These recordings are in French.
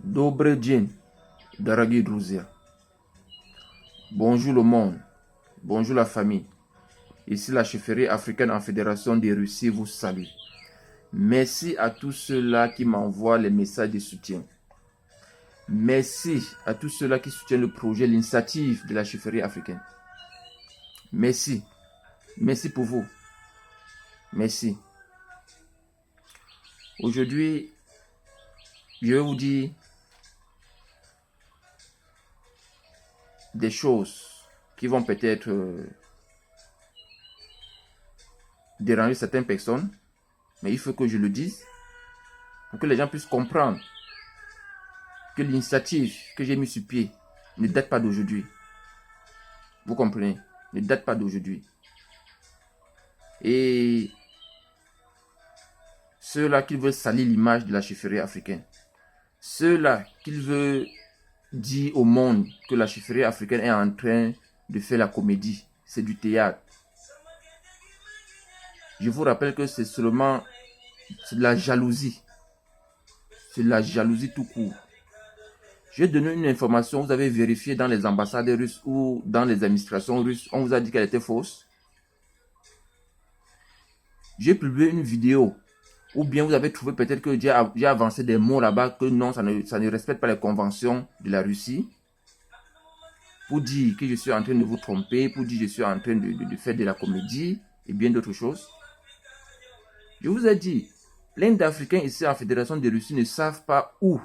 Добрый день, дорогие друзья. Bonjour le monde. Bonjour la famille. Ici la chefferie africaine en Fédération de Russie vous salue. Merci à tous ceux-là qui m'envoient les messages de soutien. Merci à tous ceux-là qui soutiennent le projet, l'initiative de la chefferie africaine. Merci. Merci pour vous. Merci. Aujourd'hui, je vais vous dire des choses qui vont peut-être déranger certaines personnes, mais il faut que je le dise pour que les gens puissent comprendre que l'initiative que j'ai mise sur pied ne date pas d'aujourd'hui. Vous comprenez? Ne date pas d'aujourd'hui. Et ceux-là qui veulent salir l'image de la chefferie africaine, ceux-là qui veulent dire au monde que la chefferie africaine est en train de faire la comédie, c'est du théâtre. Je vous rappelle que c'est seulement de la jalousie. C'est de la jalousie tout court. Je vais donner une information, vous avez vérifié dans les ambassades russes ou dans les administrations russes, on vous a dit qu'elle était fausse. J'ai publié une vidéo, ou bien vous avez trouvé peut-être que j'ai avancé des mots là-bas, que non, ça ne respecte pas les conventions de la Russie, pour dire que je suis en train de vous tromper, pour dire que je suis en train de faire de la comédie, et bien d'autres choses. Je vous ai dit, plein d'Africains ici en Fédération de Russie ne savent pas où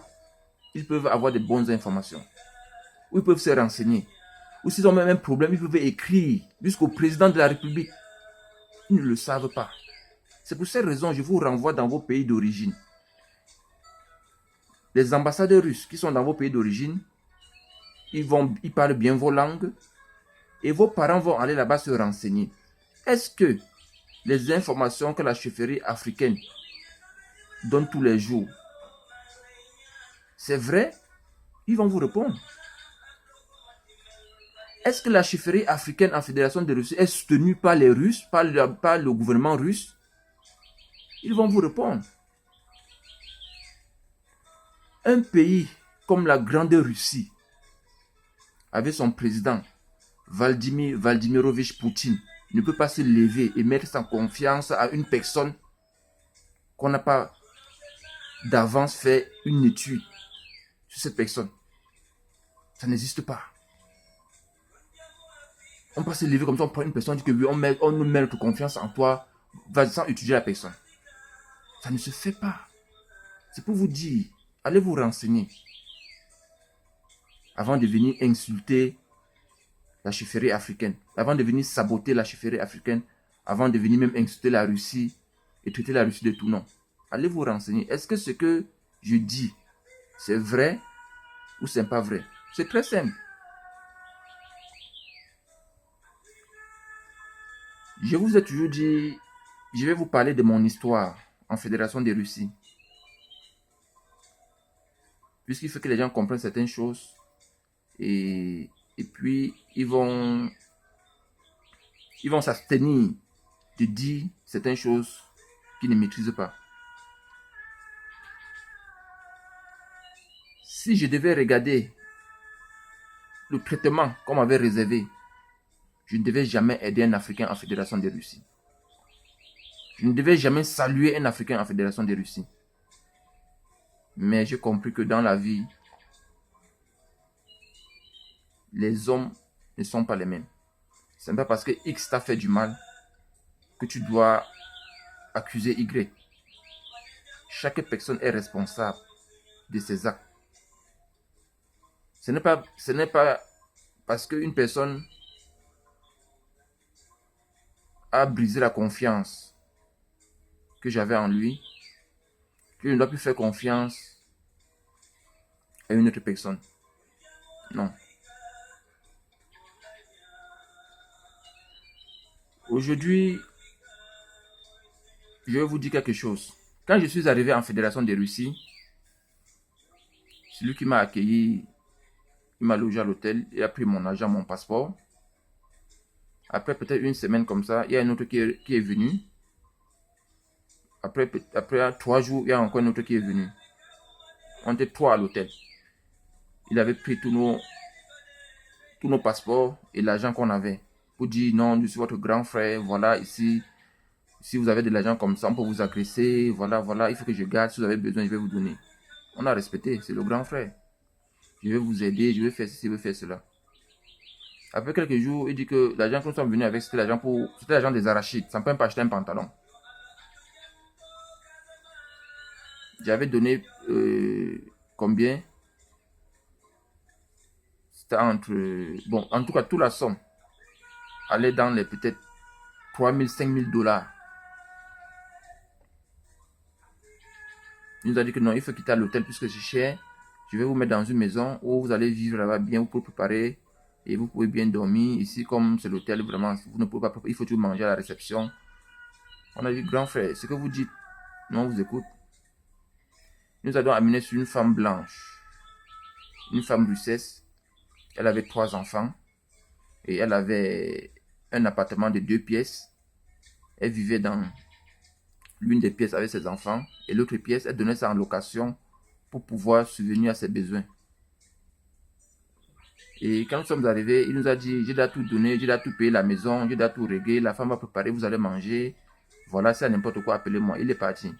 ils peuvent avoir de bonnes informations, où ils peuvent se renseigner, ou s'ils ont même un problème, ils peuvent écrire jusqu'au président de la République. Ils ne le savent pas. C'est pour cette raison que je vous renvoie dans vos pays d'origine. Les ambassadeurs russes qui sont dans vos pays d'origine, ils parlent bien vos langues et vos parents vont aller là-bas se renseigner. Est-ce que les informations que la chefferie africaine donne tous les jours, c'est vrai? Ils vont vous répondre. Est-ce que la chefferie africaine en Fédération de Russie est soutenue par les Russes, par le gouvernement russe? Ils vont vous répondre. Un pays comme la Grande Russie, avec son président Vladimirovich Poutine, ne peut pas se lever et mettre sa confiance à une personne qu'on n'a pas d'avance fait une étude sur cette personne. Ça n'existe pas. On peut se lever comme ça, on prend une personne, on dit que oui, on nous met notre confiance en toi, sans étudier la personne. Ça ne se fait pas. C'est pour vous dire, allez vous renseigner avant de venir insulter la chefferie africaine, avant de venir saboter la chefferie africaine, avant de venir même insulter la Russie et traiter la Russie de tout nom. Allez vous renseigner. Est-ce que ce que je dis, c'est vrai ou c'est pas vrai? C'est très simple. Je vous ai toujours dit, je vais vous parler de mon histoire en Fédération de Russie. Puisqu'il faut que les gens comprennent certaines choses. Et puis, ils vont s'abstenir de dire certaines choses qu'ils ne maîtrisent pas. Si je devais regarder le traitement qu'on m'avait réservé, je ne devais jamais aider un Africain en Fédération de Russie. Je ne devais jamais saluer un Africain en Fédération de Russie. Mais j'ai compris que dans la vie, les hommes ne sont pas les mêmes. Ce n'est pas parce que X t'a fait du mal que tu dois accuser Y. Chaque personne est responsable de ses actes. Ce n'est pas parce qu'une personne a brisé la confiance que j'avais en lui que je ne dois plus faire confiance à une autre personne. Non. Aujourd'hui, je vais vous dire quelque chose. Quand je suis arrivé en Fédération de Russie, celui qui m'a accueilli, il m'a logé à l'hôtel, il a pris mon argent, mon passeport. Après peut-être une semaine comme ça, il y a un autre qui est venu. Après 3 jours, il y a encore un autre qui est venu. On était 3 à l'hôtel. il avait pris tous nos passeports et l'argent qu'on avait. Pour dire non, je suis votre grand frère, voilà, ici, si vous avez de l'argent comme ça, on peut vous agresser, voilà, voilà, il faut que je garde, si vous avez besoin, je vais vous donner. On a respecté, c'est le grand frère. Je vais vous aider, je vais faire ceci, je vais faire cela. Après quelques jours, il dit que l'argent que nous sommes venus avec, c'était l'argent des arachides. Ça ne peut même pas acheter un pantalon. J'avais donné combien? C'était entre... Bon, en tout cas, toute la somme allait dans les peut-être 3 000, 5 000 $. Il nous a dit que non, il faut quitter l'hôtel puisque c'est cher. Je vais vous mettre dans une maison où vous allez vivre là-bas bien, vous pouvez préparer et vous pouvez bien dormir. Ici, comme c'est l'hôtel, vraiment, vous ne pouvez pas préparer. Il faut toujours manger à la réception. On a dit, grand frère, ce que vous dites, non, on vous écoute. Nous allons amener sur une femme blanche, une femme russesse. Elle avait 3 enfants et elle avait un appartement de 2 pièces. Elle vivait dans l'une des pièces avec ses enfants et l'autre pièce, elle donnait ça en location pour pouvoir subvenir à ses besoins. Et quand nous sommes arrivés, il nous a dit, j'ai déjà tout donné, j'ai déjà tout payé la maison, j'ai déjà tout réglé, la femme va préparer, vous allez manger. Voilà, c'est n'importe quoi, appelez-moi. Il est parti.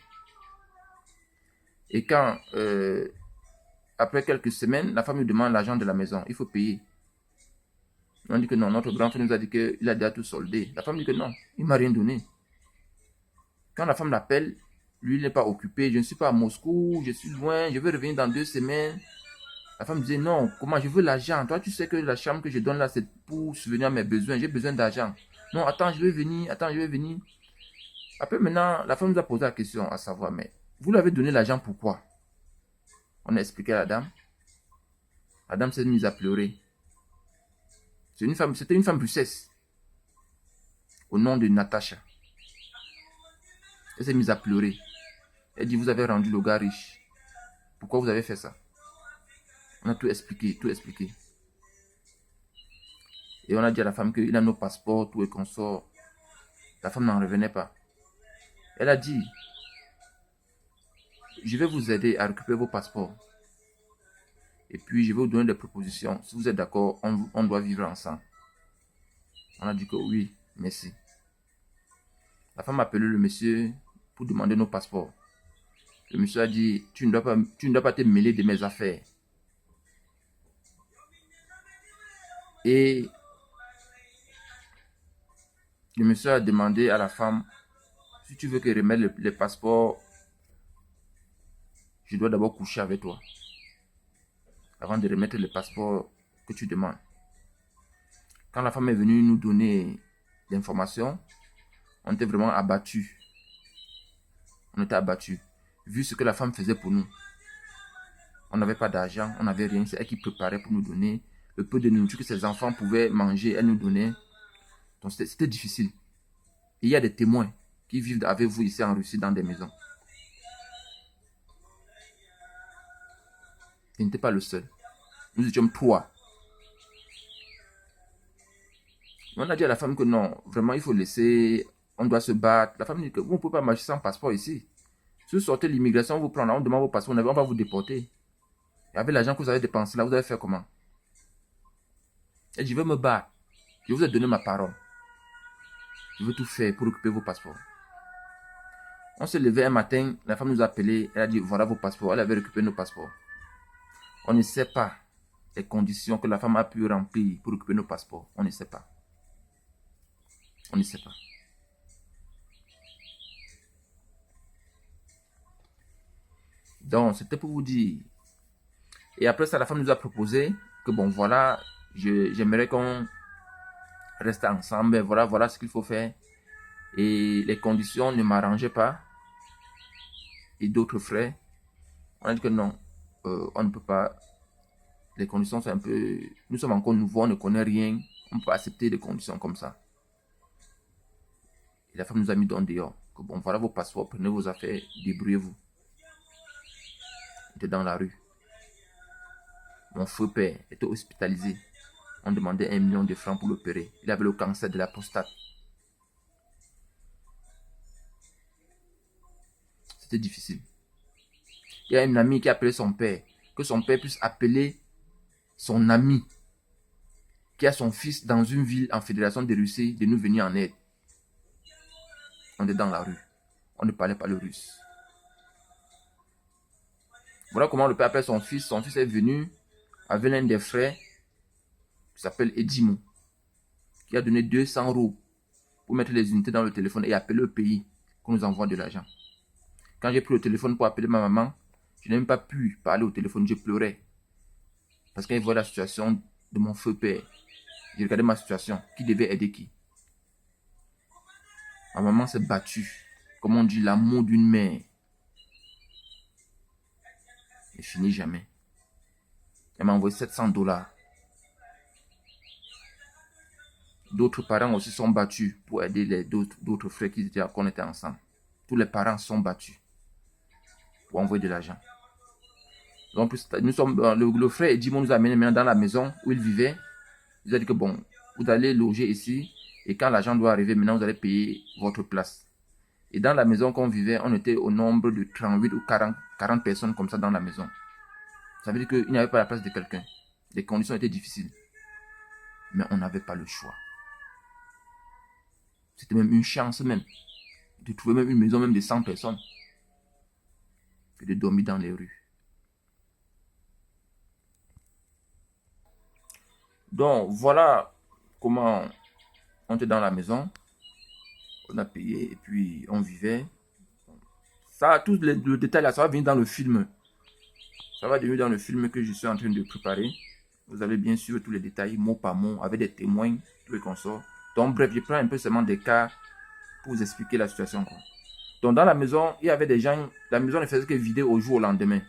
Et quand, après quelques semaines, la femme lui demande l'argent de la maison, il faut payer. On dit que non, notre grand frère nous a dit qu'il a déjà tout soldé. La femme dit que non, il ne m'a rien donné. Quand la femme l'appelle, lui il n'est pas occupé, je ne suis pas à Moscou, je suis loin, je vais revenir dans 2 semaines. La femme disait non, comment je veux l'argent? Toi tu sais que la chambre que je donne là c'est pour subvenir à mes besoins, j'ai besoin d'argent. Non, attends, je vais venir, attends, je vais venir. Après maintenant, la femme nous a posé la question à savoir, mais vous lui avez donné l'argent pourquoi? On a expliqué à la dame. La dame s'est mise à pleurer. C'était une femme russesse au nom de Natacha. Elle s'est mise à pleurer. Elle dit, vous avez rendu le gars riche. Pourquoi vous avez fait ça? On a tout expliqué, tout expliqué. Et on a dit à la femme qu'il a nos passeports, tout et qu'on sort. La femme n'en revenait pas. Elle a dit, je vais vous aider à récupérer vos passeports. Et puis, je vais vous donner des propositions. Si vous êtes d'accord, on doit vivre ensemble. On a dit que oui, merci. La femme a appelé le monsieur pour demander nos passeports. Le monsieur a dit, tu ne dois pas te mêler de mes affaires. Et le monsieur a demandé à la femme, si tu veux que je remette les passeports, je dois d'abord coucher avec toi. Avant de remettre les passeports que tu demandes. Quand la femme est venue nous donner l'information, on était vraiment abattus. On était abattus. Vu ce que la femme faisait pour nous. On n'avait pas d'argent, on n'avait rien. C'est elle qui préparait pour nous donner le peu de nourriture que ses enfants pouvaient manger. Elle nous donnait. Donc c'était difficile. Et il y a des témoins qui vivent avec vous ici en Russie dans des maisons. Je n'étais pas le seul. Nous étions 3. On a dit à la femme que non, vraiment il faut laisser, on doit se battre. La femme dit que vous ne pouvez pas marcher sans passeport ici. Si vous sortez l'immigration, on vous prend là, on demande vos passeports, on va vous déporter. Et avec l'argent que vous avez dépensé là, vous allez faire comment? Et je veux me battre. Je vous ai donné ma parole. Je veux tout faire pour récupérer vos passeports. On s'est levé un matin, la femme nous a appelé, elle a dit voilà vos passeports. Elle avait récupéré nos passeports. On ne sait pas les conditions que la femme a pu remplir pour récupérer nos passeports. On ne sait pas. On ne sait pas. Donc, c'était pour vous dire. Et après ça, la femme nous a proposé que bon, voilà, j'aimerais qu'on reste ensemble. Et voilà ce qu'il faut faire. Et les conditions ne m'arrangeaient pas. Et d'autres frais. On a dit que non, on ne peut pas. Les conditions sont un peu... Nous sommes encore nouveaux, on ne connaît rien. On ne peut pas accepter des conditions comme ça. Et la femme nous a mis dans dehors. Que bon, voilà vos passeports, prenez vos affaires, débrouillez-vous. On était dans la rue. Mon feu père était hospitalisé. On demandait 1 million de francs pour l'opérer. Il avait le cancer de la prostate. C'était difficile. Il y a une amie qui a appelé son père. Que son père puisse appeler son ami, qui a son fils dans une ville en Fédération de Russie, de nous venir en aide. On est dans la rue. On ne parlait pas le russe. Voilà comment le père appelle son fils. Son fils est venu avec l'un des frères qui s'appelle Edimo, qui a donné 200 roubles pour mettre les unités dans le téléphone et appeler le pays qu'on nous envoie de l'argent. Quand j'ai pris le téléphone pour appeler ma maman, je n'ai même pas pu parler au téléphone, je pleurais. Parce qu'elle voit la situation de mon feu père. J'ai regardé ma situation. Qui devait aider qui? Ma maman s'est battue. Comme on dit, l'amour d'une mère ne finit jamais. Elle m'a envoyé 700 $. D'autres parents aussi sont battus pour aider d'autres frères qu'on était ensemble. Tous les parents sont battus pour envoyer de l'argent. Donc, nous sommes, le frère Edimo nous a amené maintenant dans la maison où il vivait. Il a dit que bon, vous allez loger ici et quand l'argent doit arriver, maintenant vous allez payer votre place. Et dans la maison qu'on vivait, on était au nombre de 38 ou 40 personnes comme ça dans la maison. Ça veut dire qu'il n'y avait pas la place de quelqu'un. Les conditions étaient difficiles. Mais on n'avait pas le choix. C'était même une chance même de trouver même une maison même de 100 personnes que de dormir dans les rues. Donc voilà comment on était dans la maison. On a payé et puis on vivait. Ça, tout le détail là, ça va venir dans le film. Ça va venir dans le film que je suis en train de préparer. Vous avez bien sûr tous les détails, mot par mot, avec des témoins, tous les consorts. Donc bref, je prends un peu seulement des cas pour vous expliquer la situation, quoi. Donc dans la maison, il y avait des gens, la maison ne faisait que vider au jour au lendemain.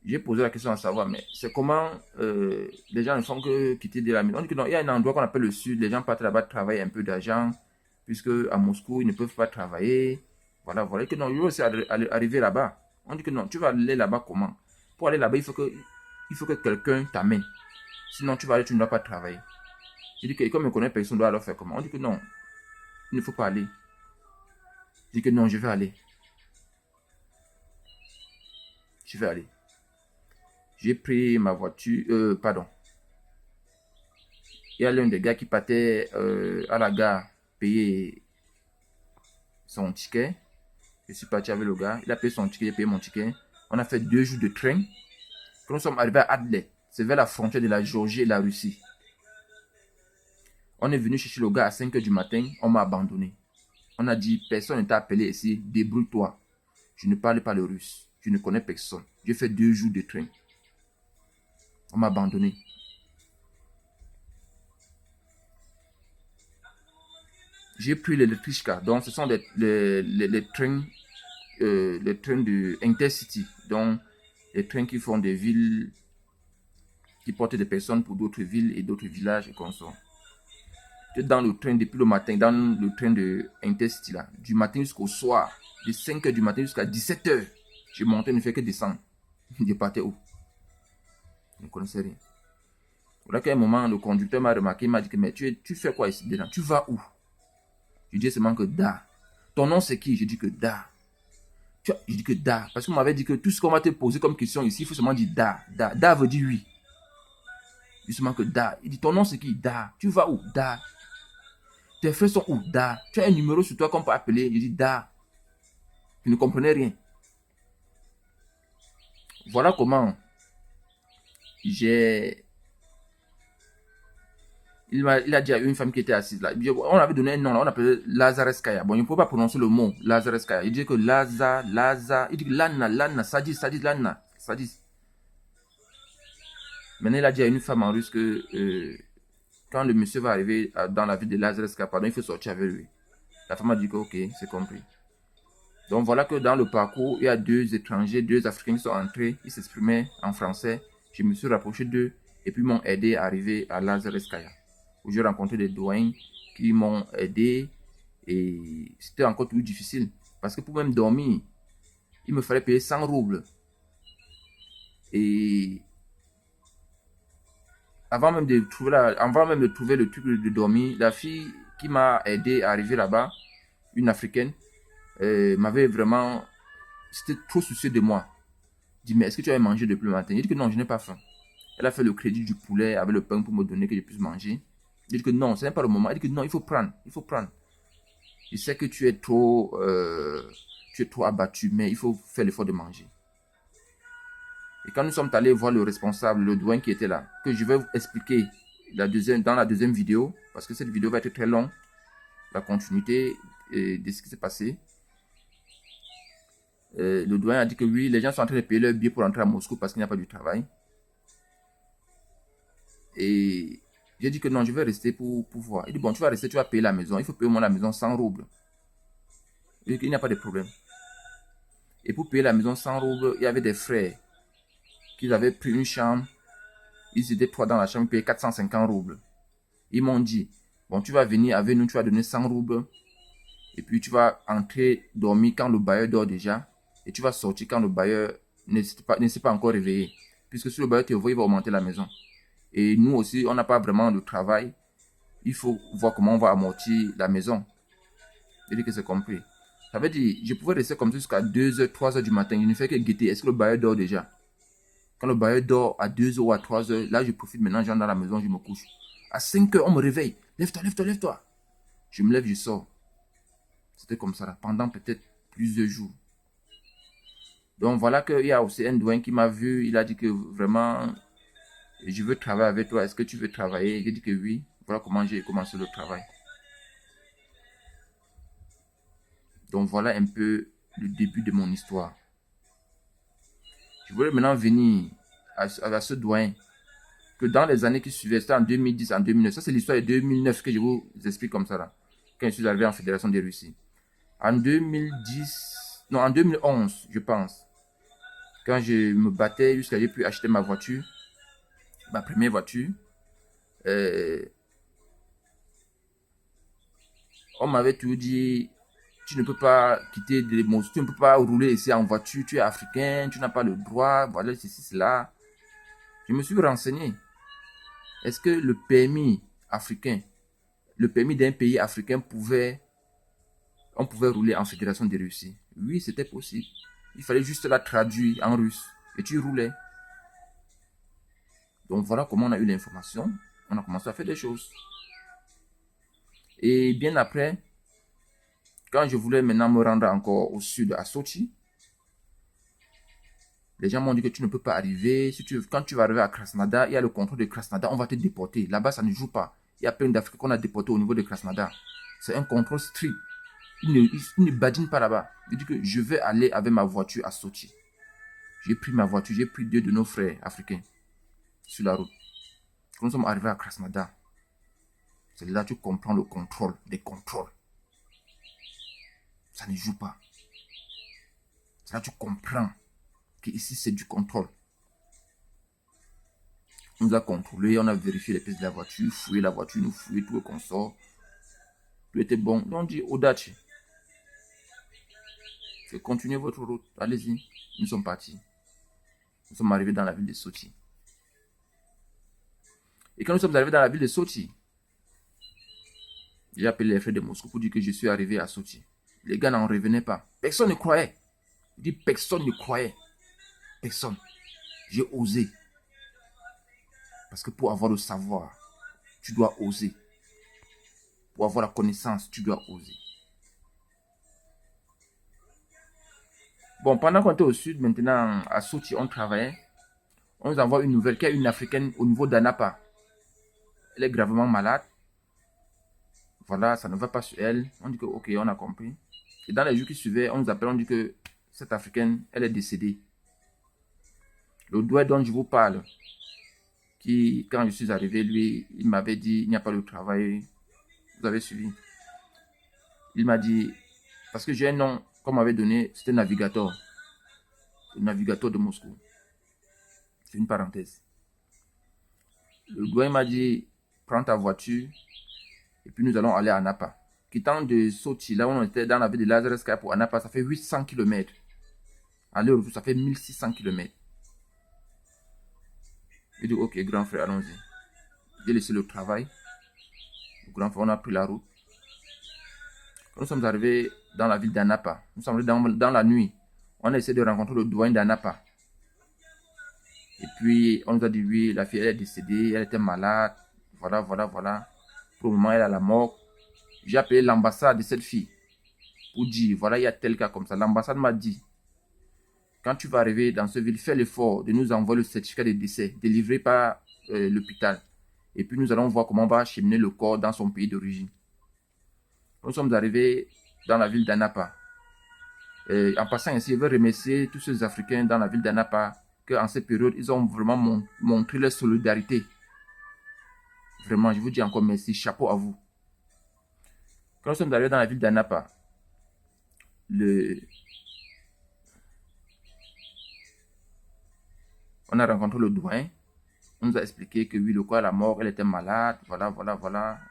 J'ai posé la question à savoir, mais c'est comment les gens ne font que quitter de la maison. On dit que non, il y a un endroit qu'on appelle le sud, les gens partent là-bas travailler un peu d'argent, puisque à Moscou, ils ne peuvent pas travailler. Voilà, voilà. Et que non, je veux aussi arriver là-bas. On dit que non, tu vas aller là-bas comment? Pour aller là-bas, il faut que quelqu'un t'amène. Sinon, tu vas aller, tu ne dois pas travailler. Je dis que comme je connais personne, doit alors faire comment? On dit que non, il ne faut pas aller. Je dis que non, je vais aller. Je vais aller. J'ai pris ma voiture, pardon. Il y a l'un des gars qui partait à la gare payer son ticket. Je suis parti avec le gars. Il a payé son ticket, j'ai payé mon ticket. On a fait 2 jours de train. Quand nous sommes arrivés à Adler, c'est vers la frontière de la Géorgie et la Russie. On est venu chercher le gars à 5 h du matin. On m'a abandonné. On a dit, personne ne t'a appelé ici, débrouille-toi. Je ne parle pas le russe. Je ne connais personne. J'ai fait 2 jours de train. On m'a abandonné. J'ai pris l'électrichka. Donc, ce sont les trains de Intercity. Donc, les trains qui font des villes, qui portent des personnes pour d'autres villes et d'autres villages et consorts. J'étais dans le train depuis le matin, dans le train de Intercity là, du matin jusqu'au soir, de 5 h du matin jusqu'à 17 h. Je montais, ne fais que descendre. Je partais où? Je ne connaissais rien. Voilà qu'à un moment, le conducteur m'a remarqué, il m'a dit que mais tu fais quoi ici dedans? Tu vas où? Je dis seulement que Da. Ton nom c'est qui? Je dis que Da. Je dis que Da. Parce qu'on m'avait dit que tout ce qu'on va te poser comme question ici, il faut seulement dire Da. Da. Da veut dire oui. Je dis seulement que Da. Il dit ton nom c'est qui? Da. Tu vas où? Da. Tes frères sont où? Da. Tu as un numéro sur toi qu'on peut appeler? Je dis Da. Je ne comprenais rien. Voilà comment j'ai... Il a dit à une femme qui était assise là. On avait donné un nom là, on appelait Lazareskaya. Bon, il ne peut pas prononcer le mot Lazareskaya. Il dit que Laza. Il dit que Lana, ça dit Lana. Ça dit. Maintenant, il a dit à une femme en russe que quand le monsieur va arriver dans la ville de Lazareskaya, pardon, il faut sortir avec lui. La femme a dit que ok, c'est compris. Donc voilà que dans le parcours, il y a 2 étrangers, 2 Africains qui sont entrés. Ils s'exprimaient en français. Je me suis rapproché d'eux et puis m'ont aidé à arriver à Lazareskaya, où j'ai rencontré des doyens qui m'ont aidé et c'était encore plus difficile parce que pour même dormir, il me fallait payer 100 roubles. Et avant même de trouver le truc de dormir, la fille qui m'a aidé à arriver là-bas, une Africaine, m'avait vraiment... C'était trop soucieux de moi. Je dis, mais est-ce que tu as mangé depuis le matin? Il dit que non, je n'ai pas faim. Elle a fait le crédit du poulet avec le pain pour me donner que je puisse manger. Je dis que non, ce n'est pas le moment. Elle dit que non, il faut prendre. Il faut prendre. Je sais que tu es trop abattu, mais il faut faire l'effort de manger. Et quand nous sommes allés voir le responsable, le douane qui était là, que je vais vous expliquer dans la deuxième vidéo, parce que cette vidéo va être très longue, la continuité de ce qui s'est passé. Le douane a dit que oui, les gens sont en train de payer leur billet pour rentrer à Moscou parce qu'il n'y a pas du travail. Et j'ai dit que non, je vais rester pour voir. Il dit bon, tu vas rester, tu vas payer la maison. Il faut payer au moins la maison 100 roubles. Il n'y a pas de problème. Et pour payer la maison 100 roubles, il y avait des frères qui avaient pris une chambre. Ils étaient 3 dans la chambre, ils payaient 450 roubles. Ils m'ont dit, bon, tu vas venir avec nous, tu vas donner 100 roubles. Et puis tu vas entrer, dormir quand le bailleur dort déjà. Et tu vas sortir quand le bailleur ne s'est pas encore réveillé. Puisque si le bailleur te voit, il va augmenter la maison. Et nous aussi, on n'a pas vraiment de travail. Il faut voir comment on va amortir la maison. Je dis que c'est compris. Ça veut dire, je pouvais rester comme ça jusqu'à 2h, 3h du matin. Je ne fais que guetter. Est-ce que le bailleur dort déjà? Quand le bailleur dort à 2h ou à 3h, là je profite maintenant, j'entre dans la maison, je me couche. À 5h, on me réveille. Lève-toi, lève-toi, lève-toi. Je me lève, je sors. C'était comme ça là, pendant peut-être plusieurs jours. Donc voilà qu'il y a aussi un douane qui m'a vu. Il a dit que vraiment, je veux travailler avec toi. Est-ce que tu veux travailler? J'ai dit que oui. Voilà comment j'ai commencé le travail. Donc voilà un peu le début de mon histoire. Je voulais maintenant venir à ce douane que dans les années qui suivaient, c'était en 2010, en 2009. Ça, c'est l'histoire de 2009 que je vous explique comme ça là. Quand je suis arrivé en Fédération de Russie. En 2010, non, en 2011, je pense. Quand je me battais jusqu'à j'ai pu acheter ma voiture, ma première voiture, on m'avait toujours dit, tu ne peux pas quitter des Moscou, tu ne peux pas rouler ici en voiture, tu es africain, tu n'as pas le droit, voilà, ceci, cela. Je me suis renseigné. Est-ce que le permis africain, le permis d'un pays africain on pouvait rouler en Fédération de Russie? Oui, c'était possible. Il fallait juste la traduire en russe et tu roulais. Donc voilà comment on a eu l'information. On a commencé à faire des choses. Et bien après, quand je voulais maintenant me rendre encore au sud, à Sochi, les gens m'ont dit que tu ne peux pas arriver. Quand tu vas arriver à Krasnodar, il y a le contrôle de Krasnodar, on va te déporter. Là-bas, ça ne joue pas. Il y a plein d'Africains qu'on a déportés au niveau de Krasnodar. C'est un contrôle strict. Ils ne badinent pas là-bas. Il dit que je vais aller avec ma voiture à Sochi. J'ai pris ma voiture, j'ai pris 2 de nos frères africains sur la route. Quand nous sommes arrivés à Krasnodar, c'est là que tu comprends le contrôle, des contrôles. Ça ne joue pas. C'est là que tu comprends que ici c'est du contrôle. On nous a contrôlé, on a vérifié les pièces de la voiture, fouillé la voiture, nous fouillé tout le consort. Tout était bon. Donc on dit Odachi, continuez votre route, allez-y. Nous sommes partis. Nous sommes arrivés dans la ville de Sochi. Et quand nous sommes arrivés dans la ville de Sochi, j'ai appelé les frères de Moscou pour dire que je suis arrivé à Sochi. Les gars n'en revenaient pas. Personne ne croyait. Je dis personne ne croyait. Personne. J'ai osé. Parce que pour avoir le savoir, tu dois oser. Pour avoir la connaissance, tu dois oser. Bon, pendant qu'on était au sud, maintenant, à Sochi, on travaillait. On nous envoie une nouvelle qu'il y a une Africaine au niveau d'Anapa. Elle est gravement malade. Voilà, ça ne va pas sur elle. On dit que, ok, on a compris. Et dans les jours qui suivaient, on nous appelle, on dit que cette Africaine, elle est décédée. Le douane dont je vous parle, qui, quand je suis arrivé, lui, il m'avait dit, il n'y a pas de travail. Vous avez suivi. Il m'a dit, parce que j'ai un nom qu'on m'avait donné, c'était Navigator. Le Navigator de Moscou. C'est une parenthèse. Le douane m'a dit, prends ta voiture et puis nous allons aller à Napa. Quittant de Sochi, là où on était dans la ville de Lazarevskaya pour Napa, ça fait 800 km. Aller au retour, ça fait 1600 km. Je dis, ok, grand frère, allons-y. J'ai laissé le travail. Le grand frère, on a pris la route. Quand nous sommes arrivés dans la ville d'Anapa, nous sommes arrivés dans la nuit. On a essayé de rencontrer le douane d'Anapa. Et puis, on nous a dit, oui, la fille, elle est décédée, elle était malade. Voilà. Pour le moment, elle est à la mort. J'ai appelé l'ambassade de cette fille pour dire, voilà, il y a tel cas comme ça. L'ambassade m'a dit, quand tu vas arriver dans ce ville, fais l'effort de nous envoyer le certificat de décès délivré par l'hôpital. Et puis, nous allons voir comment on va acheminer le corps dans son pays d'origine. Nous sommes arrivés dans la ville d'Annapa. En passant ici, je veux remercier tous ces Africains dans la ville d'Annapa qu'en cette période, ils ont vraiment montré leur solidarité. Vraiment, je vous dis encore merci, chapeau à vous. Quand nous sommes arrivés dans la ville d'Annapa, on a rencontré le doyen. On nous a expliqué que oui, le corps à la mort, elle était malade, voilà,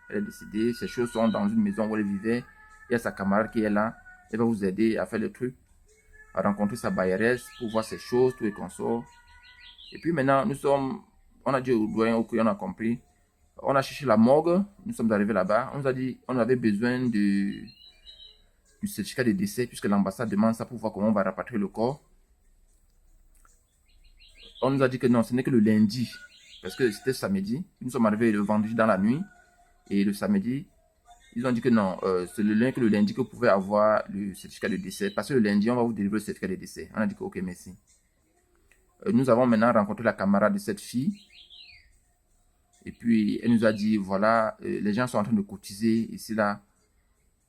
elle est décédée. Ces choses sont dans une maison où elle vivait. Il y a sa camarade qui est là, elle va vous aider à faire le truc, à rencontrer sa bailleresse pour voir ces choses, tout et consort. Et puis maintenant, on a dit au doyen, ok, on a compris. On a cherché la morgue, nous sommes arrivés là-bas. On nous a dit on avait besoin du certificat de décès puisque l'ambassade demande ça pour voir comment on va rapatrier le corps. On nous a dit que non, ce n'est que le lundi, parce que c'était samedi. Nous sommes arrivés le vendredi dans la nuit et le samedi, ils ont dit que non, c'est le lundi que vous pouvez avoir le certificat de décès parce que le lundi, on va vous délivrer le certificat de décès. On a dit que ok, merci. Nous avons maintenant rencontré la camarade de cette fille. Et puis, elle nous a dit, voilà, les gens sont en train de cotiser ici, là.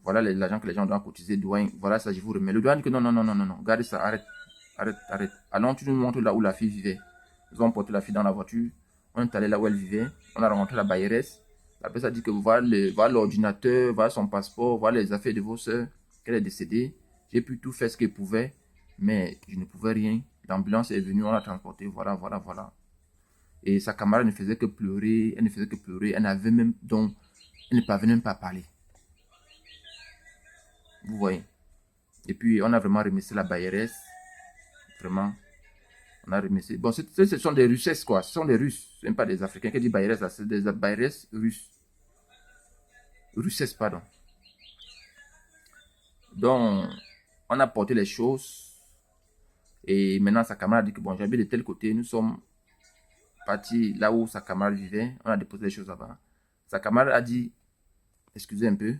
Voilà l'argent que les gens doivent cotiser. Voilà, ça, je vous remets. Le douane dit que non. Gardez ça, arrête. Allons, tu nous montres là où la fille vivait. Nous avons porté la fille dans la voiture. On est allé là où elle vivait. On a rencontré la bailleresse. La personne a dit que voilà l'ordinateur, voilà son passeport, voilà les affaires de vos soeurs, qu'elle est décédée. J'ai pu tout faire ce qu'elle pouvait, mais je ne pouvais rien. L'ambulance est venue, on l'a transportée, voilà. Et sa camarade ne faisait que pleurer, elle n'avait même donc, elle ne parvenait même pas à parler. Vous voyez. Et puis, on a vraiment remercié la bailleresse. Vraiment. On a remercié. Bon, ce sont des Russes, quoi. Ce sont des Russes. Ce n'est pas des Africains qui disent bailleresse, là. C'est des bailleresses russes. Russes, pardon. Donc, on a porté les choses. Et maintenant, sa camarade a dit que bon, j'habite de tel côté. Nous sommes partis là où sa camarade vivait. On a déposé les choses là-bas. Sa camarade a dit, excusez un peu.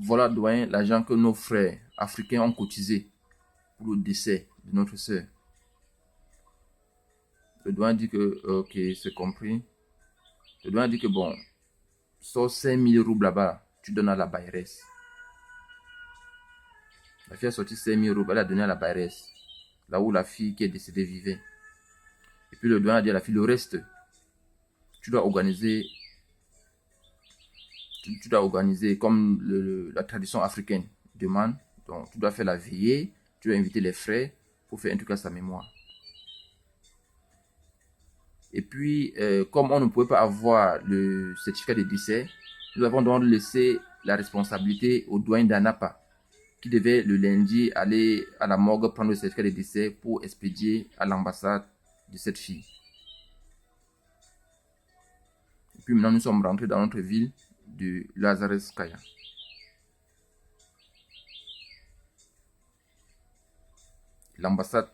Voilà, doyen, l'argent que nos frères africains ont cotisé pour le décès de notre soeur. Le doyen dit que, ok, c'est compris. Le doyen dit que, bon, sors 5000 roubles là-bas, tu donnes à la bailleresse. La fille a sorti 5000 roubles, elle a donné à la bailleresse, là où la fille qui est décédée vivait. Et puis le doyen a dit à la fille, le reste, tu dois organiser comme la tradition africaine demande. Donc, tu dois faire la veillée, tu dois inviter les frères pour faire un truc à sa mémoire. Et puis, comme on ne pouvait pas avoir le certificat de décès, nous avons donc laissé la responsabilité au doyen d'Annapa, qui devait le lundi aller à la morgue prendre le certificat de décès pour expédier à l'ambassade de cette fille. Et puis maintenant, nous sommes rentrés dans notre ville de Lazarevskaya. L'ambassade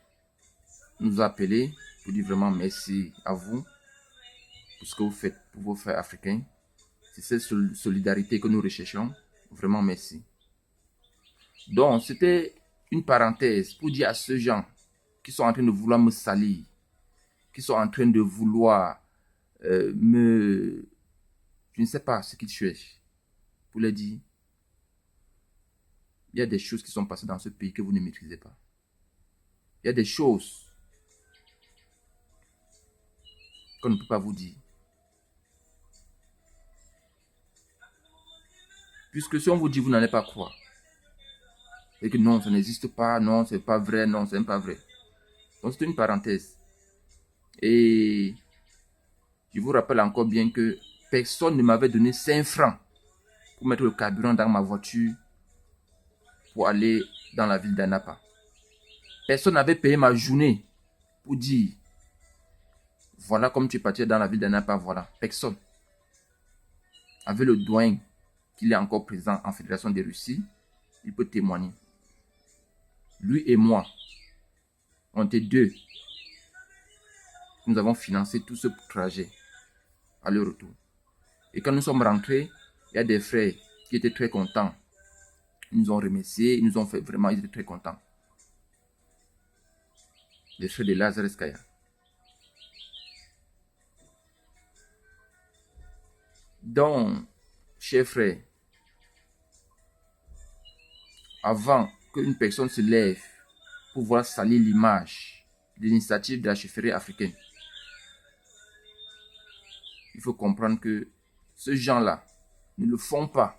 nous a appelés pour dire vraiment merci à vous pour ce que vous faites pour vos frères africains. C'est cette solidarité que nous recherchons. Vraiment merci. Donc, c'était une parenthèse pour dire à ceux gens qui sont en train de vouloir me salir, qui sont en train de vouloir je ne sais pas ce qu'ils cherchent, pour leur dire, il y a des choses qui sont passées dans ce pays que vous ne maîtrisez pas. Il y a des choses qu'on ne peut pas vous dire. Puisque si on vous dit, vous n'allez pas croire. Et que non, ça n'existe pas, non, c'est pas vrai, non, c'est pas vrai. Donc c'est une parenthèse. Et je vous rappelle encore bien que personne ne m'avait donné 5 francs pour mettre le carburant dans ma voiture pour aller dans la ville d'Annapa. Personne n'avait payé ma journée pour dire, voilà comme tu es parti dans la ville d'Annapa, voilà. Personne. Avec le doyen qu'il est encore présent en Fédération de Russie, il peut témoigner. Lui et moi, on était deux nous avons financé tout ce trajet à leur retour. Et quand nous sommes rentrés, il y a des frères qui étaient très contents. Ils nous ont remerciés, ils nous ont fait vraiment, ils étaient très contents. Les frères de Lazarus Kaya. Donc, chers frères, avant qu'une personne se lève pour voir salir l'image de l'initiative de la chefferie africaine, il faut comprendre que ces gens-là ne le font pas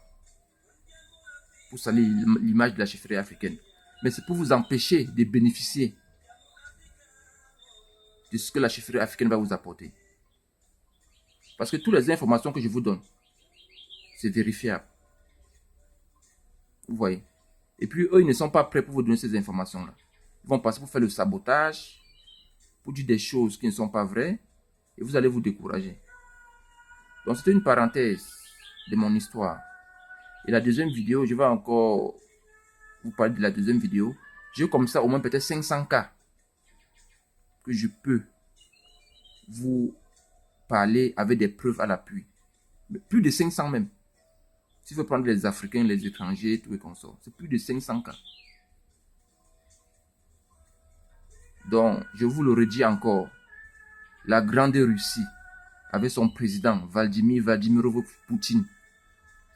pour salir l'image de la chefferie africaine, mais c'est pour vous empêcher de bénéficier de ce que la chefferie africaine va vous apporter. Parce que toutes les informations que je vous donne, c'est vérifiable. Vous voyez. Et puis, eux, ils ne sont pas prêts pour vous donner ces informations-là. Ils vont passer pour faire le sabotage, pour dire des choses qui ne sont pas vraies, et vous allez vous décourager. Donc, c'était une parenthèse de mon histoire. Et la deuxième vidéo, je vais encore vous parler de la deuxième vidéo. J'ai comme ça au moins peut-être 500 cas que je peux vous parler avec des preuves à l'appui. Plus de 500 même. S'il faut prendre les Africains, les étrangers, tout et consorts, c'est plus de 500 cas. Donc, je vous le redis encore, la grande Russie, avec son président Vladimir Vladimirovich Poutine,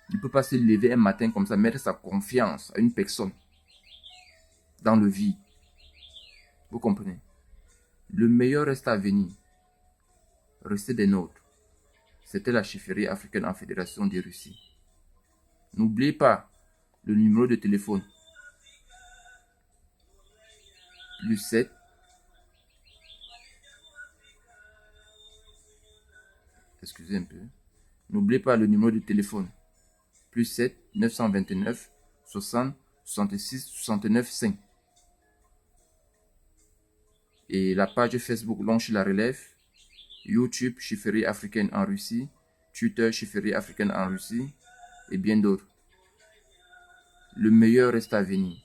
il ne peut pas se lever un matin comme ça, mettre sa confiance à une personne dans le vide. Vous comprenez? Le meilleur reste à venir. Restez des nôtres. C'était la chefferie africaine en Fédération de Russie. N'oubliez pas le numéro de téléphone. +7 excusez un peu. N'oubliez pas le numéro de téléphone. +7 929 60 66 69 5. Et la page Facebook Longe la Relève. YouTube chefferie africaine en Russie. Twitter chefferie africaine en Russie. Et bien d'autres. Le meilleur reste à venir.